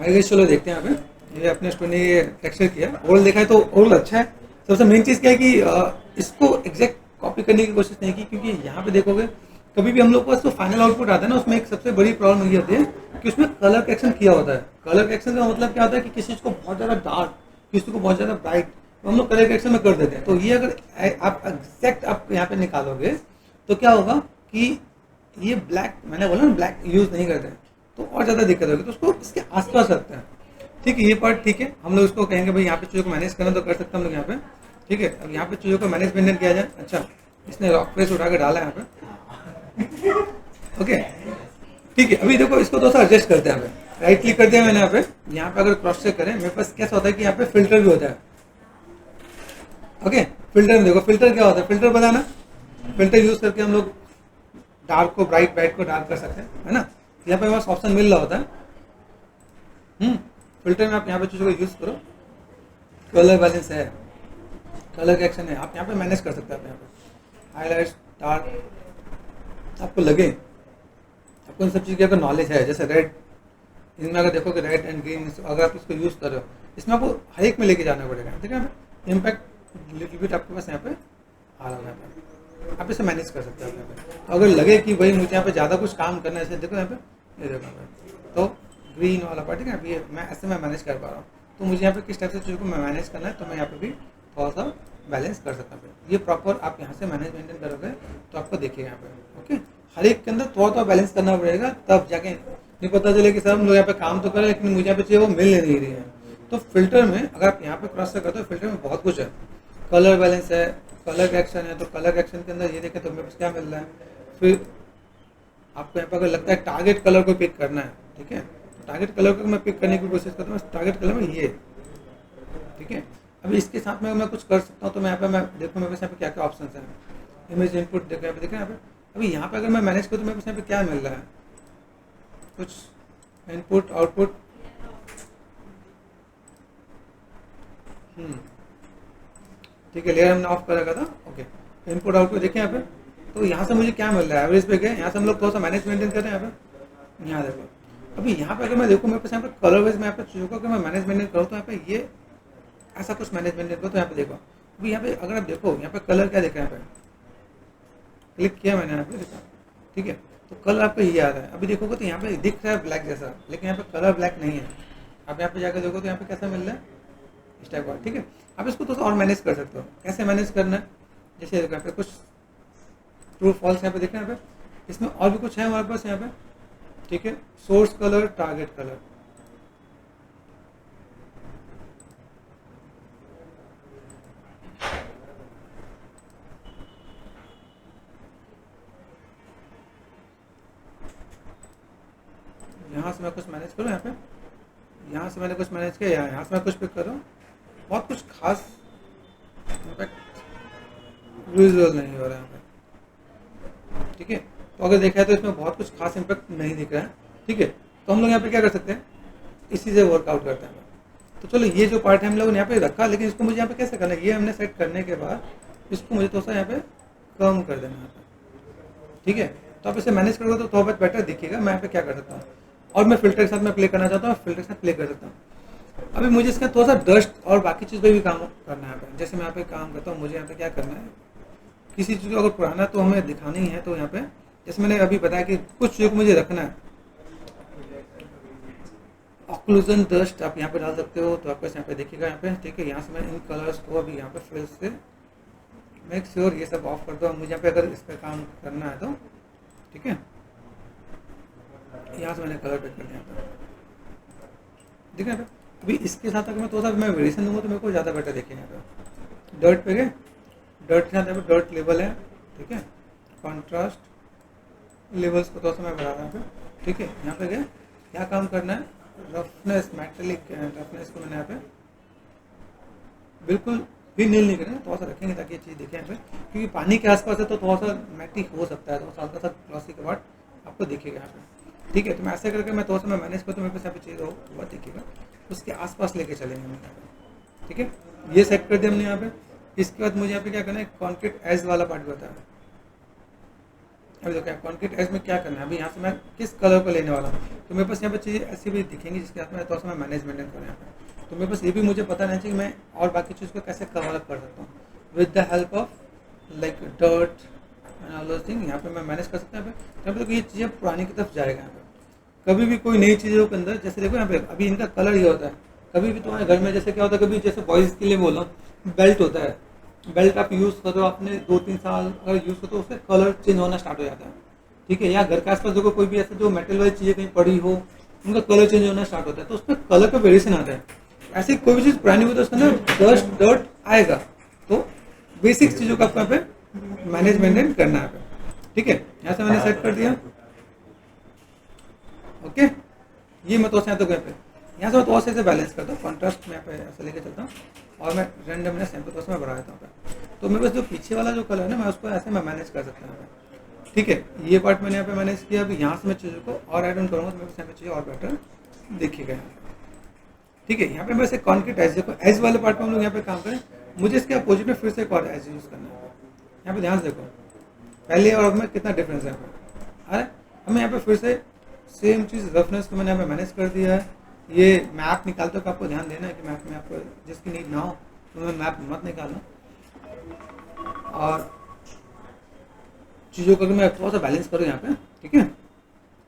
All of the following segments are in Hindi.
आगे चलो देखते हैं यहाँ पे। ये अपने स्टूडेंट ने टेक्सचर किया, ओवरऑल देखा है तो ओवरऑल अच्छा है। सबसे मेन चीज़ क्या है कि इसको एग्जैक्ट कॉपी करने की कोशिश नहीं की, क्योंकि यहाँ पे देखोगे कभी भी हम लोग के पास जो फाइनल आउटपुट आता है ना, उसमें एक सबसे बड़ी प्रॉब्लम ये होती है कि उसमें कलर करेक्शन किया होता है। कलर करेक्शन का मतलब क्या होता है कि किसी चीज़ को बहुत ज़्यादा डार्क, किसी को बहुत ज़्यादा ब्राइट, तो हम लोग कलर करेक्शन में कर देते हैं। तो ये अगर आप एग्जैक्ट आप यहाँ पे निकालोगे तो क्या होगा कि ये ब्लैक, मैंने बोला ना ब्लैक यूज़ नहीं करते हैं, तो और ज़्यादा दिक्कत होगी। तो उसको इसके आसपास रखते हैं। ठीक है, ये पार्ट ठीक है। हम लोग इसको कहेंगे भाई यहाँ पे चीज़ों को मैनेज करना तो कर सकते हैं हम लोग यहाँ पे। ठीक है, अब यहाँ पे चीज़ों को मैनेज मेंटेन किया जाए। अच्छा, इसने रॉक प्रेस उठा के डाला यहाँ पे। ओके, ठीक है। अभी देखो इसको थोड़ा सा एडजस्ट करते हैं। यहाँ पे राइट क्लिक कर दिया मैंने। यहाँ पे अगर क्रॉस चेक करें, मेरे पास कैसा होता है कि यहाँ पे फिल्टर भी होता है। ओके, फिल्टर में देखो, फिल्टर क्या होता है, फिल्टर बनाना, फिल्टर यूज करके हम लोग डार्क को ब्राइट, ब्राइट को डार्क कर सकते हैं, है ना। यहाँ पे हमारे ऑप्शन मिल रहा होता है। फिल्टर में आप यहाँ पे चीज़ों को यूज करो। कलर बैलेंस है, कलर करेक्शन है, आप यहाँ पे मैनेज कर सकते हैं। आप यहाँ पे हाईलाइट्स, डार्क, आपको लगे आपको इन सब चीज़ की अगर नॉलेज है, जैसे रेड, इनमें अगर देखो कि रेड एंड ग्रीन, अगर आप इसको यूज़ कर रहे हो, इसमें आपको हर एक में लेके जाना पड़ेगा। ठीक है, इम्पैक्ट लिटिल बिट आपके पास यहाँ पे आ रहा है, आप इसे मैनेज कर सकते हो यहाँ पे। तो अगर लगे कि भाई मुझे यहाँ पे ज़्यादा कुछ काम करना है, देखो यहाँ पे, ये देखो यहाँ पे, तो ग्रीन वाला पार्ट, ठीक है, अभी मैं ऐसे मैं मैनेज कर पा रहा हूँ। तो मुझे यहाँ पे किस टाइप से चीज़ों को मैं मैनेज करना है, तो मैं यहाँ पे भी थोड़ा सा बैलेंस कर सकता हूँ। ये प्रॉपर आप यहाँ से मैनेज मेंटेन करोगे तो आपको देखिएगा यहाँ पे। ओके, हर एक के अंदर थोड़ा बैलेंस करना पड़ेगा, तब जाके नहीं पता चले कि सर हम लोग यहाँ पे काम तो करें लेकिन मुझे यहाँ पे चाहिए वो मिल नहीं रही है। तो फिल्टर में अगर आप यहाँ पे क्रॉस करते हो, फिल्टर में बहुत कुछ है। कलर बैलेंस है, कलर करेक्शन है, तो कलर करेक्शन के अंदर ये देखें तो मेरे पास क्या मिल रहा है। फिर आपको यहाँ पे अगर लगता है टारगेट कलर को पिक करना है, ठीक है, तो टारगेट कलर को मैं पिक करने की कोशिश करता हूँ। टारगेट कलर में ये, ठीक है। अभी इसके साथ में मैं कुछ कर सकता हूँ, तो मैं यहाँ पे मैं देखो मेरे पास यहाँ पे क्या क्या ऑप्शन है। इमेज इनपुट देखो यहाँ पे, देखें यहाँ पे। अभी यहाँ पे अगर मैं मैनेज करूँ तो मेरे पास यहाँ पे क्या मिल रहा है, कुछ इनपुट आउटपुट। ठीक है, लेयर हमने ऑफ कर रखा था। ओके, इनपुट आउटपुट देखें यहाँ पे, तो यहाँ से मुझे क्या मिल रहा है, एवरेज पे गए, यहाँ से हम लोग थोड़ा सा मैनेज मेंटेन कर रहे हैं यहाँ पे। यहाँ देखो, अभी यहाँ पे अगर मैं देखूँ मेरे पास यहाँ पे कलर वाइज में यहाँ पे चीज़ों को अगर मैं मैनेज मेंटेन करूँ तो यहाँ पे ये ऐसा कुछ मैनेज मेंटेन करो। तो यहाँ पे देखो, अभी यहाँ पे अगर आप देखो यहाँ पे कलर क्या देखा, यहाँ पे क्लिक किया मैंने, यहाँ पे देखा, ठीक है, तो कलर आपको ये आ रहा है। अभी देखोगे तो यहाँ पे दिख रहा है ब्लैक जैसा, लेकिन यहाँ पे कलर ब्लैक नहीं है। आप यहाँ पे जाकर देखो तो यहाँ पे कैसा मिल रहा है, इस टाइप का। ठीक है, आप इसको थोड़ा और मैनेज कर सकते हो। कैसे मैनेज करना है, जैसे यहाँ पे कुछ ट्रू फॉल्स यहाँ पे देखना है, यहाँ पे इसमें और भी कुछ है हमारे पास यहाँ पे। ठीक है, सोर्स कलर, टारगेट कलर, यहाँ से मैं कुछ मैनेज करूँ, यहाँ पे यहाँ से मैंने कुछ मैनेज किया, यहाँ से मैं कुछ पिक करूँ। बहुत कुछ खास इम्पैक्ट विजुअल नहीं हो रहा है यहाँ पे। ठीक है, तो अगर देखा है तो इसमें बहुत कुछ खास इम्पैक्ट नहीं दिख रहा है। ठीक है, तो हम लोग यहाँ पे क्या कर सकते हैं, इसी से वर्कआउट करते हैं। तो चलो ये जो पार्ट है हम लोगों ने यहाँ पे रखा, लेकिन इसको मुझे यहाँ पे कैसे करना है, ये हमने सेट करने के बाद इसको मुझे थोड़ा सा यहाँ पे कम कर देना है। ठीक है, तो आप इसे मैनेज करोगे तो थोड़ा बहुत बेटर दिखेगा। मैं यहाँ पे क्या कर सकता हूँ, और मैं फिल्टर के साथ में प्ले करना चाहता हूँ, फिल्टर के साथ प्ले कर सकता हूँ। अभी मुझे इसका थोड़ा सा डस्ट और बाकी चीज़ पे भी काम करना है। जैसे मैं यहाँ पे काम करता हूँ, मुझे यहाँ पे क्या करना है, किसी चीज़ को अगर पुराना तो हमें दिखानी है, तो यहाँ पे जैसे मैंने अभी बताया कि कुछ चीज़ को मुझे रखना है। ऑक्लूजन डस्ट आप यहाँ पे डाल सकते हो, तो आपको यहाँ पे देखिएगा यहाँ पे। ठीक है, यहाँ से मैं इन कलर्स को अभी यहाँ पे फिर से मेक श्योर ये सब ऑफ कर दो। मुझे यहाँ पे अगर इस पर काम करना है तो ठीक है, यहाँ से मैंने कलर पिक कर दिया यहाँ पे। ठीक है, अभी इसके साथ अगर मैं थोड़ा सा मैं वेरिएशन दूंगा तो मेरे को ज़्यादा बेटर देखेगा। यहाँ पे डर्ट पे गए, डर्ट के साथ यहाँ पे डर्ट लेवल है। ठीक है, कॉन्ट्रास्ट लेवल्स को थोड़ा सा मैं बढ़ा रहा हूँ यहाँ पे। ठीक है, यहाँ पे गए, क्या काम करना है, रफनेस, मेटेलिक रफनेस को मैंने यहाँ पे बिल्कुल भी नील नहीं करेंगे, थोड़ा सा रखेंगे ताकि ये चीज़ देखें यहाँ पे, क्योंकि पानी के आसपास है तो थोड़ा सा मैटिक हो सकता है, तो हल्का सा ग्लॉसी के बाद आपको दिखेगा यहाँ पे। ठीक है, तो मैं ऐसे करके मैं थोड़ा सा मैं मैनेज करता हूँ, मेरे पास यहाँ पे चीज़ हुआ दिखेगा, उसके आसपास लेके चलेंगे हम यहाँ पे। ठीक है, ये सेट कर दिया हमने यहाँ पे। इसके बाद मुझे यहाँ पे क्या करना है, कॉन्क्रीट एज वाला पार्ट बताया। अभी देखो कॉन्क्रीट एज में क्या करना है, अभी यहाँ से मैं किस कलर को लेने वाला हूँ, तो मेरे पास यहाँ पर चीज़ें ऐसी भी दिखेंगी जिसके साथ में थोड़ा सा मैं मैनेजमेंट करूँ यहाँ पे। तो मेरे पास ये भी मुझे पता नहीं चाहिए कि मैं और बाकी चीज़ को कैसे कवर अप कर सकता हूँ with the help of like dirt and all those thing. यहाँ पे मैं मैनेज कर सकता हूँ। यहाँ पे देखो ये चीज़ें पुरानी की तरफ जाएगा। यहाँ पे कभी भी कोई नई चीज़ों के अंदर जैसे देखो यहाँ पे अभी इनका कलर ये होता है, कभी भी तुम्हारे घर में जैसे क्या होता है, कभी जैसे बॉयज़ के लिए बोला बेल्ट होता है, बेल्ट आप यूज़ करो, आपने 2-3 साल अगर यूज़ करो तो उसका कलर चेंज होना स्टार्ट हो जाता है, ठीक है। या घर के आसपास देखो कोई भी ऐसा जो मेटल वाली चीज़ें कहीं पड़ी हो, उनका कलर चेंज होना स्टार्ट होता है, तो उसमें कलर का वेरिएशन आता है। ऐसी कोई भी चीज़ पुरानी हुई तो उसके अंदर डस्ट डर्ट आएगा। तो बेसिक चीज़ों का आपको यहाँ पे मैनेजमेंट करना है, ठीक है। यहाँ से मैंने सेट कर दिया, ओके। ये मैं तो यहाँ तक यहाँ से मैं तो से बैलेंस करता हूँ, कॉन्ट्रास्ट में यहाँ पे ऐसे लेके चलता हूँ और मैं रेंडमनेस यहाँ पे तो मैं बढ़ा देता हूँ। तो मेरे पास जो पीछे वाला जो कलर है ना, मैं उसको ऐसे मैं मैनेज कर सकता हूँ, ठीक है। ये पार्ट मैंने यहाँ पे मैनेज किया। अभी यहाँ से मैं चीज़ों को और ऐड ऑन करूँगा तो मेरे पास यहाँ पे चीज़ें और बेटर देखिएगा, ठीक है। यहाँ पे वैसे कॉन्क्रीट एज देखो, एज वाले पार्ट में हम लोग यहाँ पे काम करें, मुझे इसके अपोजिट में फिर से एक और एज यूज़ करना है। यहाँ पे ध्यान से देखो पहले और अब में कितना डिफरेंस है यहाँ पे। अरे हमें यहाँ पे फिर से सेम चीज़ रफनेस को मैंने यहाँ पे मैनेज कर दिया है। ये मैप निकालते हो, आपको ध्यान देना है कि मैप में आपको जिसकी नीड ना हो तो मैं मैप मत निकालना। और चीज़ों को मैं थोड़ा सा बैलेंस करूँ यहाँ पे, ठीक है।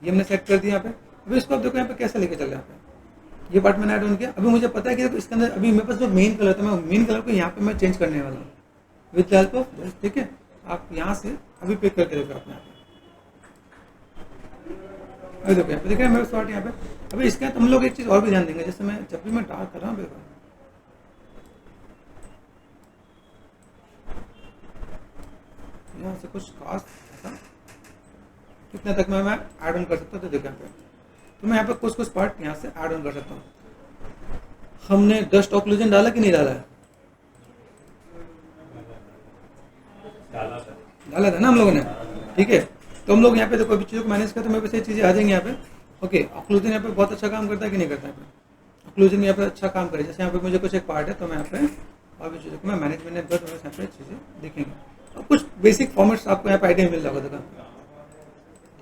ये हमने सेट कर दिया यहाँ पे। अभी इसको आप देखो यहाँ पे कैसे लेके चल रहे हैं। यहाँ पे ये पार्ट मैंने ऐड ऑन किया। अभी मुझे पता है कि इसके अंदर अभी मेरे पास जो मेन कलर था, मैं मेन कलर को यहाँ पे मैं चेंज करने वाला हूँ with the help of this, ठीक है। आप यहाँ से अभी पिक करके देखो अपने यहाँ पे, अभी देखो यहाँ पे, देखिए मेरे शॉर्ट यहाँ पे। अभी इसके हम लोग एक चीज़ और भी ध्यान देंगे, जैसे मैं जब भी मैं डार्क कर रहा हूँ देखो, यहाँ से कुछ खास ऐसा कितना तक मैं ऐड ऑन कर सकता हूँ। तो देखो यहाँ पे, तो मैं यहाँ पे कुछ पार्ट यहाँ से ऐड ऑन कर सकता हूँ। हमने डस्ट ऑक्लूजन डाला कि नहीं डाला है? डाला था ना हम लोगों ने, ठीक है। तो हम लोग यहाँ पे देखो अभी चीज़ों को मैनेज करते हैं, मेरे पास ये चीज़ें आ जाएंगी यहाँ पे, ओके। ऑक्लूजन यहाँ पे बहुत अच्छा काम करता है कि नहीं करता है? यहाँ पे ऑक्लूजन यहाँ पे अच्छा काम करे। जैसे यहाँ पे मुझे कुछ एक पार्ट है तो मैं यहाँ पे और भी चीज़ों को मैं मैनेजमेंट कर, तो यहाँ पे चीज़ें दिखेंगी और कुछ बेसिक फॉर्मेट्स आपको यहाँ पे आइडिया मिल रहा होगा।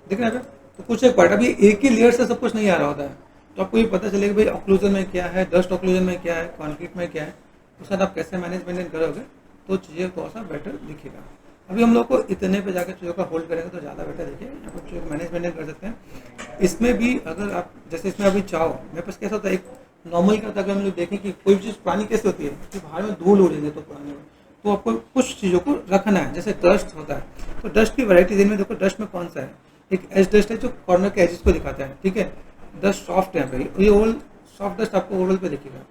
देखा यहाँ पे, तो कुछ एक पार्ट, अभी एक ही लेयर से सब कुछ नहीं आ रहा होता है, तो आपको ये पता चलेगा भाई ऑक्लूजन में क्या है, डस्ट ऑक्लूजन में क्या है, कॉन्क्रीट में क्या है, उसके साथ आप कैसे मैनेजमेंट करोगे तो चीज़ें थोड़ा सा बेटर दिखेगा। अभी हम लोग को इतने पे जाकर चीज़ों का होल्ड करेंगे तो ज़्यादा बेटर देखिए, यहाँ पर चीज़ों को मैनेजमेंट कर सकते हैं। इसमें भी अगर आप जैसे इसमें अभी चाहो, मेरे पास कैसा होता है, एक नॉर्मल का होता है, अगर हम लोग देखें कि कोई चीज़ पुरानी कैसे होती है कि बाहर में धूल उड़ेंगे तो पुराने में, तो आपको कुछ चीज़ों को रखना है। जैसे डस्ट होता है तो डस्ट की वैरायटीज इनमें देखो, डस्ट में कौन सा है, एक एज डस्ट है जो कॉर्नर के एजेस को दिखाता है, ठीक है। डस्ट सॉफ्ट है यहाँ पे, ये ओवरऑल सॉफ्ट डस्ट आपको ओवरऑल पे दिखेगा,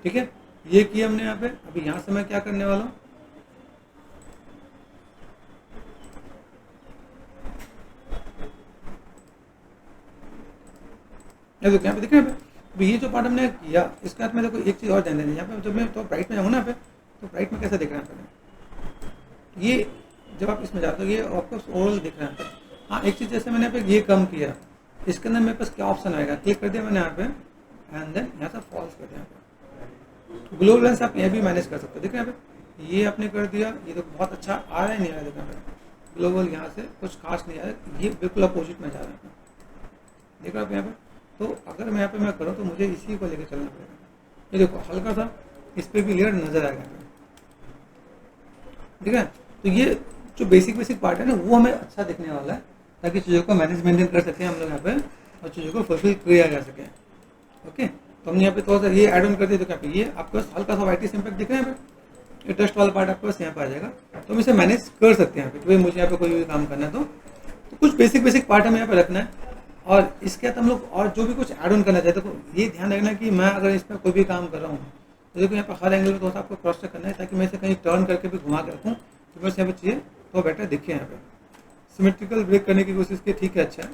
ठीक है। ये किया हमने यहाँ पे। अभी यहाँ से मैं क्या करने वाला हूँ, देखो यहाँ पे देखिए, अभी ये जो पार्ट हमने किया इसके बाद में देखो एक चीज़ और ध्यान देनी है। यहाँ पे जब मैं तो ब्राइट में जाऊँगा ना पे, तो ब्राइट में कैसा दिख रहा है पहले, ये जब आप इसमें जाते हो ये आपको ओवरऑल दिख रहा है। हाँ एक चीज़ जैसे मैंने यहाँ पे ये कम किया, इसके अंदर मेरे पास क्या ऑप्शन आएगा, क्लिक कर दिया मैंने यहाँ पे एंड देन यहाँ से फॉल्स कर दिया। यहाँ पे ग्लो लेंस आप ये भी मैनेज कर सकते हो। देखो यहाँ पे ये आपने कर दिया, ये तो बहुत अच्छा आ रहा है, नहीं आ रहा है। देखो यहाँ पे ग्लोबल यहाँ से कुछ खास नहीं आ रहा है, ये बिल्कुल अपोजिट में जा रहा है। देखो आप यहाँ पे, तो अगर मैं यहाँ पे मैं करूँ तो मुझे इसी को लेकर चलना पड़ेगा। ये देखो हल्का सा इस पर भी लेयर नजर आएगा, ठीक है। तो ये जो बेसिक पार्ट है ना वो हमें अच्छा दिखने वाला है, ताकि चीज़ों को मैनेज कर सकें हम लोग यहाँ पे और चीज़ों को फुलफिल किया जा सके, ओके। तो हमने यहाँ पे थोड़ा सा ये ऐड ऑन कर दिया। तो यहाँ पे ये आपके पास हल्का सा वाइटिश इम्पैक्ट दिख रहा है, यहाँ पे ये डस्ट वाला पार्ट आपके पास यहाँ पे आ जाएगा। तो हम इसे मैनेज कर सकते हैं यहाँ पे, मुझे यहाँ पे कोई भी काम करना है तो कुछ बेसिक पार्ट हमें यहाँ पे रखना है। और इसके बाद हम लोग और जो भी कुछ ऐड ऑन करना चाहते हैं तो ये ध्यान रखना कि मैं अगर इस पर कोई भी काम कर रहा हूँ तो देखो यहाँ पर हर एंगल में थोड़ा सा आपको क्रॉस चेक करना है, ताकि मैं इसे कहीं टर्न करके भी घुमा के रखूँ तो बस यहाँ पे चीज़ें तो बेटर दिखे। यहाँ पे सिमेट्रिकल ब्रेक करने की कोशिश की, ठीक है, अच्छा है,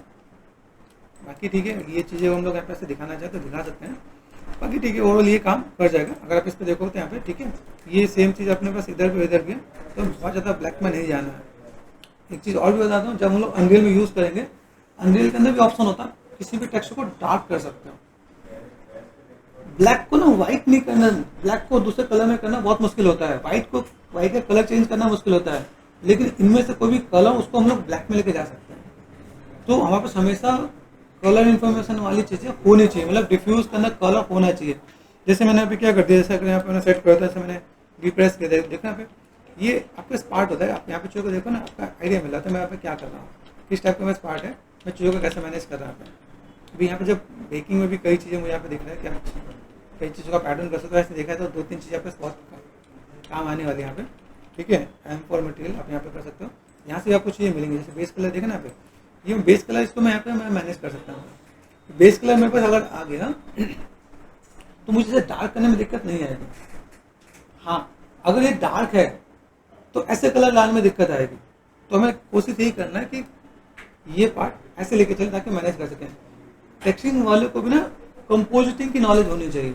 बाकी ठीक है। ये चीज़ें हम लोग यहाँ पे से दिखाना चाहें तो दिखा सकते हैं, बाकी ठीक है, ओवरऑल ये काम कर जाएगा। अगर आप इस पर देखो तो यहाँ पे ठीक है, ये सेम चीज़ अपने पास इधर भी इधर भी है, तो बहुत ज़्यादा ब्लैक में नहीं जाना है। एक चीज़ और भी बताता हूँ, जब हम लोग अनरियल में यूज़ करेंगे, अनरियल के अंदर भी ऑप्शन होता है किसी भी टेक्स्ट को डार्क कर सकते हो। ब्लैक को ना व्हाइट नहीं करना, ब्लैक को दूसरे कलर में करना बहुत मुश्किल होता है, व्हाइट का कलर चेंज करना मुश्किल होता है। लेकिन इनमें से कोई भी कलर उसको हम लोग ब्लैक में लेके जा सकते हैं। तो हमारे पास हमेशा कलर इन्फॉर्मेशन वाली चीज़ें होनी चाहिए, मतलब डिफ्यूज करना कलर होना चाहिए। जैसे मैंने अभी क्या कर दिया, जैसे अगर यहाँ पे मैंने सेट कर दिया, जैसे मैंने रिप्रेस किया, देखा यहाँ पे ये आपका स्पार्ट होता है। आप यहाँ पे चीज़ों को देखो ना, आपका आइडिया मिला तो मैं यहाँ पे क्या कर रहा हूँ, किस टाइप का मैं स्पार्ट है, मैं चीज़ों को कैसे मैनेज कर रहा हूँ। अभी यहाँ पे जब बेकिंग में भी कई चीज़ें मुझे यहाँ पे दिख रहा है कि आप कई चीज़ों का पैटर्न कर सकते हो। ऐसे देखा है तो 2-3 चीज़ें यहाँ पे बहुत काम आने वाली है यहाँ पे, ठीक है। एम फॉर मटेरियल आप यहाँ पे कर सकते हो, यहाँ से आपको चीज़ें मिलेंगी। जैसे बेस कलर देखा ना यहाँ पे, ये बेस कलर इसको मैं यहाँ पे मैं मैनेज कर सकता हूँ। बेस कलर मेरे पास अगर आ गया तो मुझे इसे डार्क करने में दिक्कत नहीं आएगी। हाँ, अगर ये डार्क है तो ऐसे कलर लाने में दिक्कत आएगी। तो हमें कोशिश यही करना है कि ये पार्ट ऐसे लेके चलें ताकि मैनेज कर सकें। टेक्सटिंग वाले को भी ना कंपोजिटिंग की नॉलेज होनी चाहिए।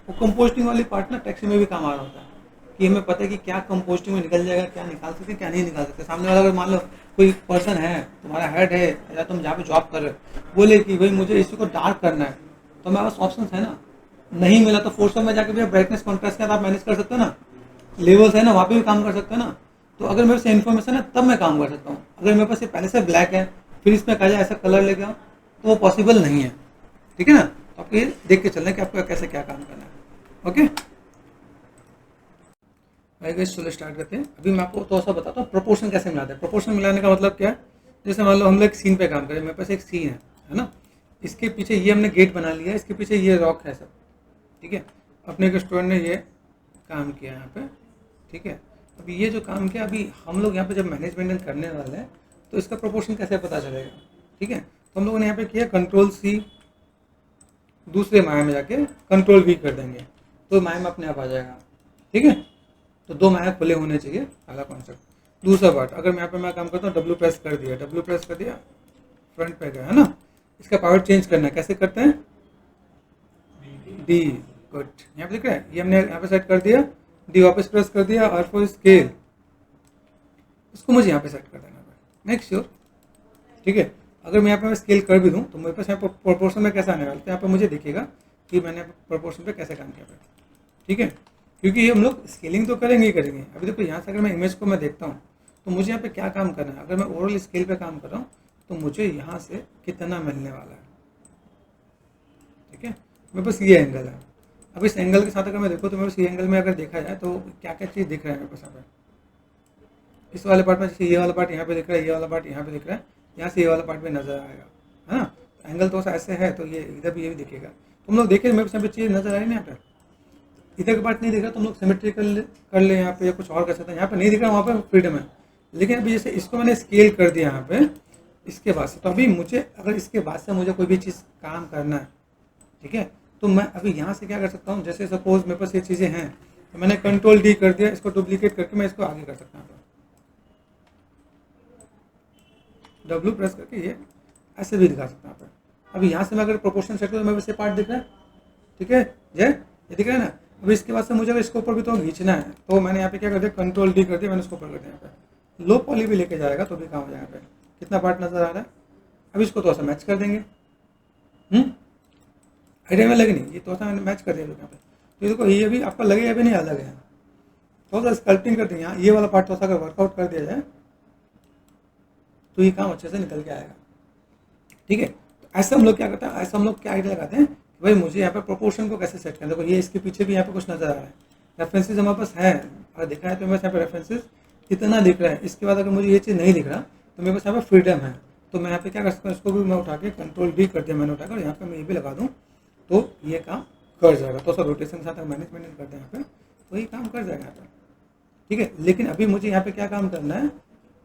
वो कंपोजिटिंग वाली पार्ट ना टेक्सटिंग में भी काम आ रहा होता है कि हमें पता है कि क्या कंपोजिटिंग में निकल जाएगा, क्या निकाल सकते हैं, क्या नहीं निकाल सकते। सामने वाला अगर मान लो कोई पर्सन है, तुम्हारा हेड है या तुम जहाँ पे जॉब कर रहे हो, बोले कि भाई मुझे इसी को डार्क करना है, तो हमारे पास ऑप्शन है ना। नहीं मिला तो फोर्सर में जाकर भी ब्राइटनेस कॉन्ट्रास्ट के साथ आप मैनेज कर सकते हो ना। लेवल्स है ना, वहाँ पे भी काम कर सकते हो ना। तो अगर मेरे पास इन्फॉर्मेशन है तब मैं काम कर सकता हूँ। अगर मेरे पास ये पहले से ब्लैक है फिर इसमें कहा जाए ऐसा कलर लेके आओ तो वो पॉसिबल नहीं है, ठीक है ना। तो आपको ये देख के चलना है कि आपको कैसे क्या काम करना है। ओके गाइस, चलो स्टार्ट करते हैं। अभी मैं आपको थोड़ा सा बताता हूँ प्रोपोर्शन कैसे मिलाते हैं। प्रोपोर्शन मिलाने का मतलब क्या है, जैसे मान लो हम लोग एक सीन पे काम करें, मेरे पास एक सीन है ना। इसके पीछे ये हमने गेट बना लिया है, इसके पीछे ये रॉक है सब, ठीक है। अपने एक स्टूडेंट ने ये काम किया यहाँ पे, ठीक है। अभी ये जो काम किया, अभी हम लोग यहाँ पे जब मैनेजमेंट करने वाले हैं तो इसका प्रोपोर्शन कैसे पता चलेगा, ठीक है। तो हम लोगों ने यहाँ पे किया Ctrl+C, दूसरे माया में जाके Ctrl+V कर देंगे तो माया में अपने आप आ जाएगा, ठीक है। तो 2 माया खुले होने चाहिए, पहला कॉन्सेप्ट। दूसरा पार्ट, अगर मैं यहाँ पे मैं काम करता हूँ W प्रेस कर दिया, W प्रेस कर दिया, फ्रंट पे गया है ना। इसका पावर चेंज करना है, कैसे करते हैं, D, गुड। यहाँ पे दिख रहा है, ये हमने यहाँ पे सेट कर दिया, D वापस प्रेस कर दिया, R फॉर स्केल, इसको मुझे यहाँ पे सेट कर देना है, मेक श्योर, ठीक है। अगर मैं यहाँ पे स्केल कर भी दूँ तो मेरे पास यहाँ पर प्रोपोर्शन में कैसे आने वाला है, तो यहाँ पे मुझे दिखेगा कि मैंने प्रोपोर्शन पे कैसे काम किया है, ठीक है। क्योंकि हम लोग स्केलिंग तो करेंगे ही करेंगे। अभी देखो यहाँ से अगर मैं इमेज को मैं देखता हूँ तो मुझे यहाँ पे क्या काम करना है। अगर मैं ओवरऑल स्केल पे काम कर रहा हूँ तो मुझे यहाँ से कितना मिलने वाला है, ठीक है। मेरे पास ये एंगल है। अब इस एंगल के साथ अगर मैं देखूँ तो मेरे पास ये एंगल में अगर देखा जाए तो क्या क्या चीज़ दिख रहा है मेरे पास यहाँ पे। इस वाले पार्ट में जैसे ये वाला पार्ट यहाँ पे दिख रहा है, ये वाला पार्ट यहाँ पे दिख रहा है, यहाँ से ये वाला पार्ट भी नजर आएगा, है ना। एंगल तो ऐसे है तो ये इधर भी ये भी दिखेगा। तुम लोग देखे मेरे पास यहाँ पे चीज़ नजर आ रही है यहाँ पे, इधर का पार्ट नहीं दिख रहा, तुम लोग सिमेट्रिकल कर ले यहाँ पे या कुछ और कर सकते हैं। यहाँ पे नहीं दिख रहा, वहाँ पे फ्रीडम है। लेकिन अभी जैसे इसको मैंने स्केल कर दिया यहाँ पे इसके बाद से, तो अभी मुझे अगर इसके बाद से मुझे कोई भी चीज़ काम करना है, ठीक है, तो मैं अभी यहाँ से क्या कर सकता हूँ। जैसे सपोज मेरे पास ये चीज़ें हैं तो मैंने Ctrl+D कर दिया, इसको डुप्लीकेट करके मैं इसको आगे कर सकता हूँ। W प्रेस करके ये ऐसे भी दिखा सकता हूँ। अभी यहाँ से मैं अगर प्रोपोर्शन सेट करूँ तो मेरे पास ये पार्ट दिख रहा है, ठीक है जय, ये दिख रहा है ना। अभी इसके बाद से मुझे अगर इसके ऊपर भी तो खींचना है तो मैंने यहाँ पे क्या कर दिया, Ctrl+D कर दिया, मैंने इसको ऊपर कर दिया। यहाँ पे लो पॉली भी लेके जाएगा तो भी काम हो जाएगा। यहाँ पे कितना पार्ट नजर आ रहा है। अभी इसको थोड़ा सा मैच कर देंगे, आइडिया में लगे नहीं, ये थोड़ा सा मैंने मैच कर दिया यहाँ पे। तो देखो ये भी आपका लगेगा भी नहीं अलग है, थोड़ा सा स्कल्पटिंग कर देंगे। यहाँ ये वाला पार्ट थोड़ा सा अगर वर्कआउट कर दिया जाए तो ये काम अच्छे से निकल के आएगा, ठीक है। तो ऐसे हम लोग क्या करते हैं, ऐसा हम लोग क्या आइडिया लगाते हैं कि भाई मुझे यहाँ पे प्रोपोर्शन को कैसे सेट करना है। देखो ये इसके पीछे भी यहाँ पे कुछ नजर आ रहा है, रेफरेंसेस हमारे पास है, अगर देखा है तो मेरे पास यहाँ पे रेफरेंसेस कितना दिख रहा है। इसके बाद अगर मुझे ये चीज़ नहीं दिख रहा तो मेरे पास यहाँ पे फ्रीडम है, तो मैं यहाँ पे क्या कर सकता हूँ, इसको भी मैं उठा के Ctrl+D कर दिया मैंने उठाकर, यहाँ पे मैं ये भी लगा दूँ तो ये काम कर जाएगा। तो सब रोटेशन के साथ मैनेजमेंट करते हैं यहाँ पे तो ये काम कर जाएगा यहाँ पे, ठीक है। लेकिन अभी मुझे यहाँ पे क्या काम करना है,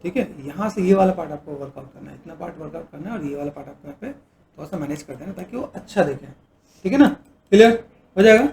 ठीक है, यहाँ से ये वाला पार्ट आपको वर्कआउट करना है, इतना पार्ट वर्कआउट करना है और ये वाला पार्ट आपको यहाँ पे थोड़ा सा मैनेज कर देना ताकि वो अच्छा दिखे, ठीक है ना। क्लियर हो जाएगा।